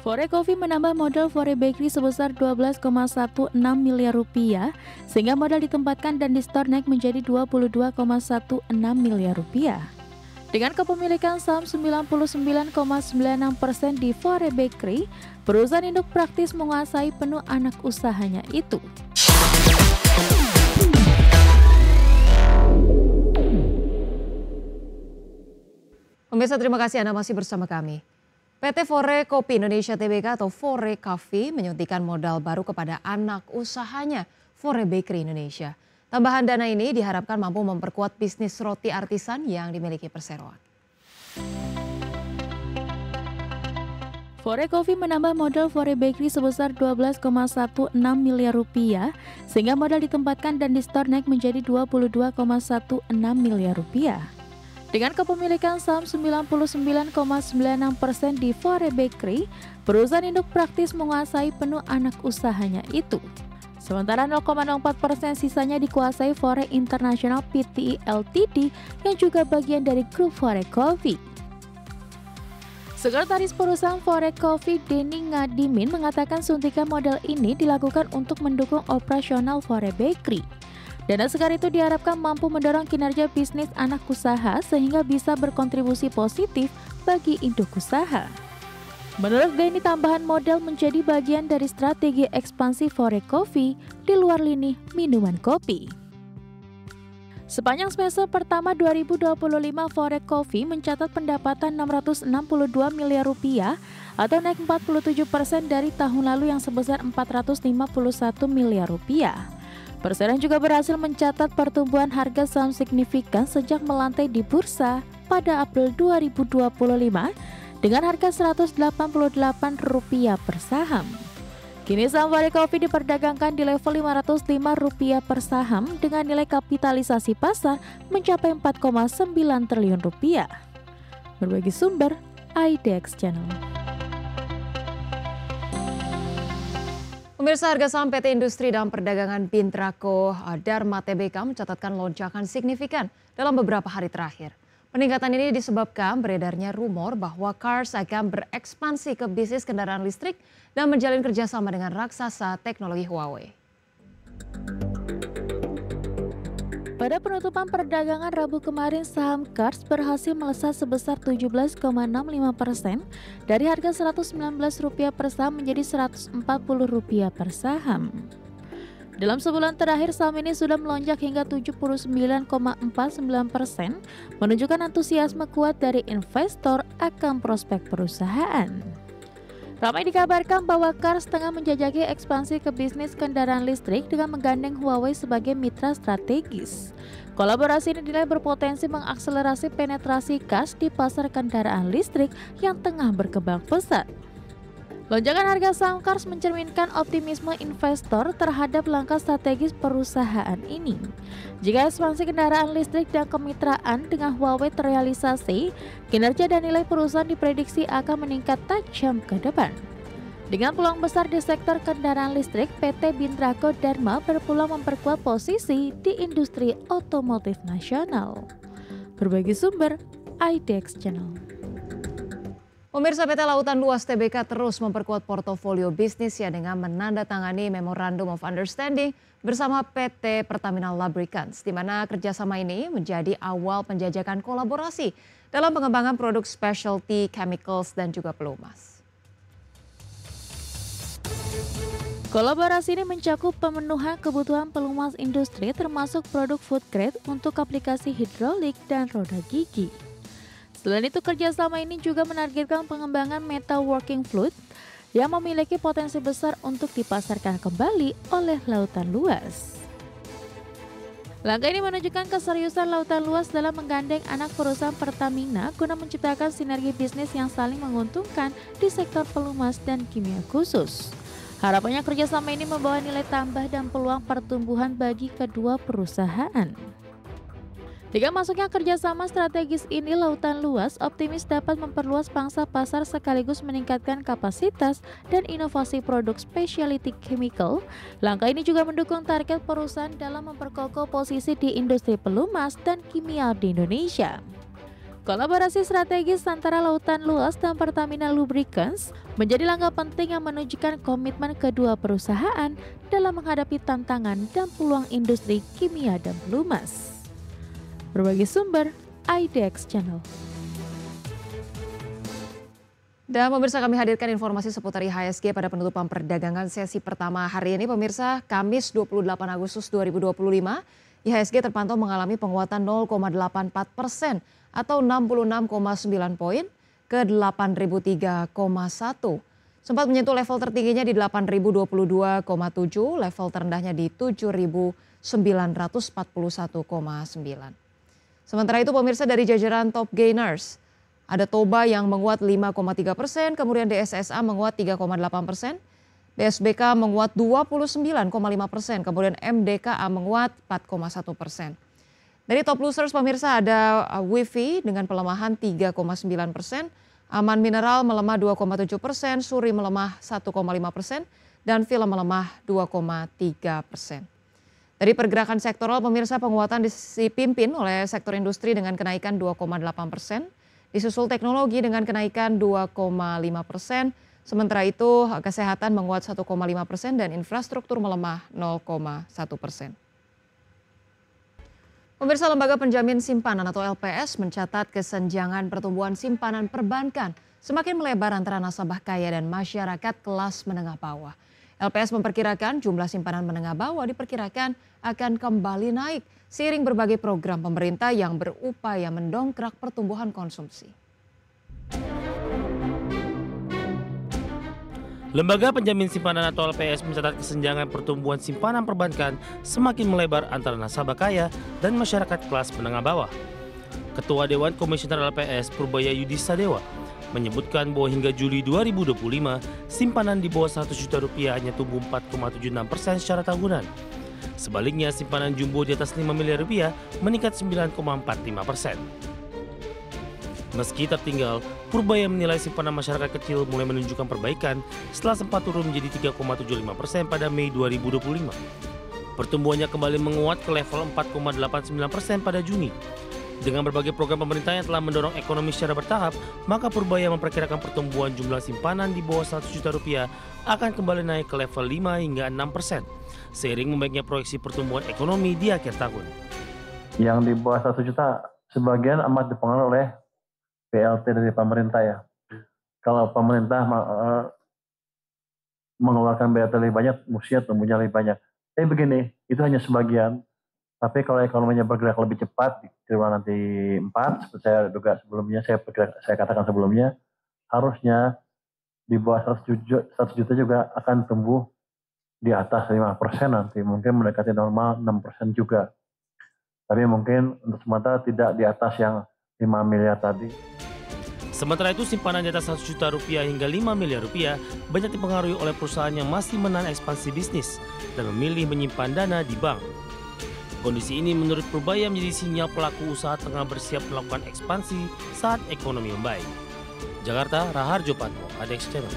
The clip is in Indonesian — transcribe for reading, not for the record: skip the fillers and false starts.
Fore Coffee menambah modal Fore Bakery sebesar 12,16 miliar rupiah, sehingga modal ditempatkan dan di-store naik menjadi 22,16 miliar rupiah. Dengan kepemilikan saham 99,96% di Fore Bakery, perusahaan induk praktis menguasai penuh anak usahanya itu. Pemirsa, terima kasih Anda masih bersama kami. PT Fore Kopi Indonesia Tbk atau Fore Coffee menyuntikkan modal baru kepada anak usahanya, Fore Bakery Indonesia. Tambahan dana ini diharapkan mampu memperkuat bisnis roti artisan yang dimiliki perseroan. Fore Coffee menambah modal Fore Bakery sebesar 12,16 miliar rupiah, sehingga modal ditempatkan dan di-store naik menjadi 22,16 miliar rupiah. Dengan kepemilikan saham 99,96% di Fore Bakery, perusahaan induk praktis menguasai penuh anak usahanya itu. Sementara 0,04% sisanya dikuasai Fore International Pty Ltd yang juga bagian dari grup Fore Coffee. Sekretaris perusahaan Fore Coffee Denny Ngadimin mengatakan suntikan modal ini dilakukan untuk mendukung operasional Fore Bakery. Dana segar itu diharapkan mampu mendorong kinerja bisnis anak usaha sehingga bisa berkontribusi positif bagi induk usaha. Menurut Denny, tambahan modal menjadi bagian dari strategi ekspansi Fore Coffee di luar lini minuman kopi. Sepanjang semester pertama 2025, Fore Coffee mencatat pendapatan 662 miliar rupiah atau naik 47% dari tahun lalu yang sebesar 451 miliar rupiah. Perseroan juga berhasil mencatat pertumbuhan harga saham signifikan sejak melantai di bursa pada April 2025 dengan harga Rp188 per saham. Kini saham Fore Coffee diperdagangkan di level Rp505 per saham dengan nilai kapitalisasi pasar mencapai Rp4,9 triliun. Berbagi sumber, IDX Channel. Pemirsa, harga saham PT Industri dan Perdagangan Bintrako Dharma Tbk mencatatkan lonjakan signifikan dalam beberapa hari terakhir. Peningkatan ini disebabkan beredarnya rumor bahwa Cars akan berekspansi ke bisnis kendaraan listrik dan menjalin kerjasama dengan raksasa teknologi Huawei. Pada penutupan perdagangan Rabu kemarin, saham Cars berhasil melesat sebesar 17,65% dari harga Rp119 per saham menjadi Rp140 per saham. Dalam sebulan terakhir, saham ini sudah melonjak hingga 79,49%, menunjukkan antusiasme kuat dari investor akan prospek perusahaan. Ramai dikabarkan bahwa Cars tengah menjajaki ekspansi ke bisnis kendaraan listrik dengan menggandeng Huawei sebagai mitra strategis. Kolaborasi ini dinilai berpotensi mengakselerasi penetrasi Cars di pasar kendaraan listrik yang tengah berkembang pesat. Lonjakan harga saham Cars mencerminkan optimisme investor terhadap langkah strategis perusahaan ini. Jika ekspansi kendaraan listrik dan kemitraan dengan Huawei terrealisasi, kinerja dan nilai perusahaan diprediksi akan meningkat tajam ke depan. Dengan peluang besar di sektor kendaraan listrik, PT Bintrako Dharma berpeluang memperkuat posisi di industri otomotif nasional. Berbagi sumber, IDX Channel. Pemirsa, PT Lautan Luas Tbk terus memperkuat portofolio bisnisnya dengan menandatangani Memorandum of Understanding bersama PT Pertamina Lubricants, di mana kerjasama ini menjadi awal penjajakan kolaborasi dalam pengembangan produk specialty chemicals dan juga pelumas. Kolaborasi ini mencakup pemenuhan kebutuhan pelumas industri termasuk produk food grade untuk aplikasi hidrolik dan roda gigi. Selain itu, kerjasama ini juga menargetkan pengembangan metal working fluid yang memiliki potensi besar untuk dipasarkan kembali oleh Lautan Luas. Langkah ini menunjukkan keseriusan Lautan Luas dalam menggandeng anak perusahaan Pertamina guna menciptakan sinergi bisnis yang saling menguntungkan di sektor pelumas dan kimia khusus. Harapannya kerjasama ini membawa nilai tambah dan peluang pertumbuhan bagi kedua perusahaan. Dengan masuknya kerjasama strategis ini, Lautan Luas optimis dapat memperluas pangsa pasar sekaligus meningkatkan kapasitas dan inovasi produk specialty chemical. Langkah ini juga mendukung target perusahaan dalam memperkokoh posisi di industri pelumas dan kimia di Indonesia. Kolaborasi strategis antara Lautan Luas dan Pertamina Lubricants menjadi langkah penting yang menunjukkan komitmen kedua perusahaan dalam menghadapi tantangan dan peluang industri kimia dan pelumas. Berbagai sumber, IDX Channel. Dan pemirsa, kami hadirkan informasi seputar IHSG pada penutupan perdagangan sesi pertama hari ini. Pemirsa, Kamis 28 Agustus 2025, IHSG terpantau mengalami penguatan 0,84% atau 66,9 poin ke 8.003,1. Sempat menyentuh level tertingginya di 8.022,7, level terendahnya di 7.941,9. Sementara itu pemirsa, dari jajaran top gainers, ada Toba yang menguat 5,3%, kemudian DSSA menguat 3,8%, BSBK menguat 29,5%, kemudian MDKA menguat 4,1%. Dari top losers pemirsa ada Wifi dengan pelemahan 3,9%, Aman Mineral melemah 2,7%, Suri melemah 1,5%, dan Film melemah 2,3%. Dari pergerakan sektoral pemirsa, penguatan dipimpin oleh sektor industri dengan kenaikan 2,8%, disusul teknologi dengan kenaikan 2,5%, sementara itu kesehatan menguat 1,5% dan infrastruktur melemah 0,1%. Pemirsa, Lembaga Penjamin Simpanan atau LPS mencatat kesenjangan pertumbuhan simpanan perbankan semakin melebar antara nasabah kaya dan masyarakat kelas menengah bawah. LPS memperkirakan jumlah simpanan menengah bawah diperkirakan akan kembali naik seiring berbagai program pemerintah yang berupaya mendongkrak pertumbuhan konsumsi. Lembaga Penjamin Simpanan atau LPS mencatat kesenjangan pertumbuhan simpanan perbankan semakin melebar antara nasabah kaya dan masyarakat kelas menengah bawah. Ketua Dewan Komisioner LPS Purbaya Yudhistha Dewa menyebutkan bahwa hingga Juli 2025, simpanan di bawah 100 juta rupiah hanya tumbuh 4,76% secara tahunan. Sebaliknya, simpanan jumbo di atas 5 miliar rupiah meningkat 9,45%. Meski tertinggal, Purbaya menilai simpanan masyarakat kecil mulai menunjukkan perbaikan setelah sempat turun menjadi 3,75% pada Mei 2025. Pertumbuhannya kembali menguat ke level 4,89% pada Juni. Dengan berbagai program pemerintah yang telah mendorong ekonomi secara bertahap, maka Purbaya memperkirakan pertumbuhan jumlah simpanan di bawah 100 juta rupiah akan kembali naik ke level 5 hingga 6%, seiring membaiknya proyeksi pertumbuhan ekonomi di akhir tahun. Yang di bawah 100 juta sebagian amat dipengaruhi oleh BLT dari pemerintah ya. Kalau pemerintah mengeluarkan BLT lebih banyak, mestinya tumbuhnya lebih banyak. Tapi begini, itu hanya sebagian. Tapi kalau ekonominya bergerak lebih cepat, di triwulan nanti 4, seperti saya duga sebelumnya, saya katakan sebelumnya, harusnya di bawah 100 juta juga akan tumbuh di atas 5% nanti. Mungkin mendekati normal 6% juga. Tapi mungkin untuk sementara tidak di atas yang 5 miliar tadi. Sementara itu, simpanan di atas 100 juta rupiah hingga 5 miliar rupiah banyak dipengaruhi oleh perusahaan yang masih menahan ekspansi bisnis dan memilih menyimpan dana di bank. Kondisi ini menurut Purbaya menjadi sinyal pelaku usaha tengah bersiap melakukan ekspansi saat ekonomi membaik. Jakarta, Raharjo Patmo, IDX Channel.